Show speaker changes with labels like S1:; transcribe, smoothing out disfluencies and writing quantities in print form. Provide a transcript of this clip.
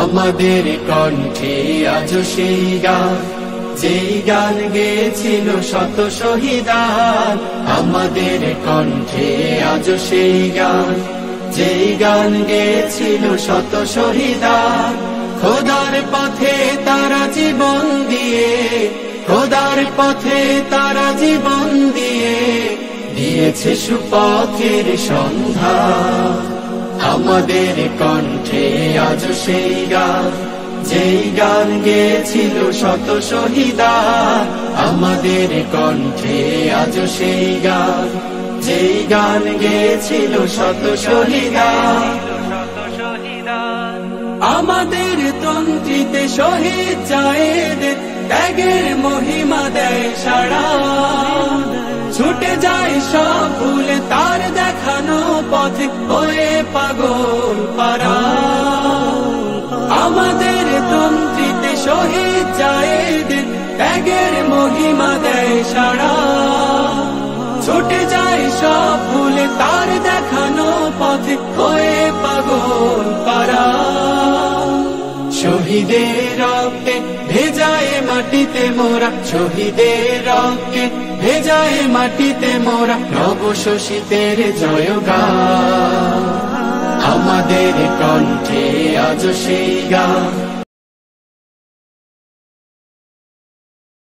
S1: আমাদের কণ্ঠে আজ সেই গান, যেই গান গেয়েছিল শত শহীদান। আমাদের কণ্ঠে আজ সেই গান, যেই গান গেয়েছিল শত শহীদান। খোদার পথে তারা জীবন দিয়ে, খোদার পথে তারা জীবন দিয়ে দিয়েছে সুপথের সন্ধান। আমাদের কণ্ঠে আজ সেই গান, যেই গান গেয়েছিল শত শহীদান। আমাদের কণ্ঠে আজ সেই গান, যেই গান গেয়েছিল শত শহীদান। আমাদের তন্ত্রীতে শহীদ জায়েদের ত্যাগের মহিমা দেয় সাড়া। ছুটে যায় সব ভুলে তার দেখানো পথে হয়ে পাগল পারা। আমাদের তন্ত্রীতে শহীদ জায়েদের ত্যাগের মহিমা দেয় সাড়া। ছুটে যায় সব ভুলে তার দেখানো পথে হয়ে পাগল পারা। শহীদের রক্তে ভেজায় মাটিতে মোরা, শহীদের রক্তে ভেজায় মাটিতে মোরা নবশোষিতের জয়গান। আমাদের কণ্ঠে আজ সেই গান,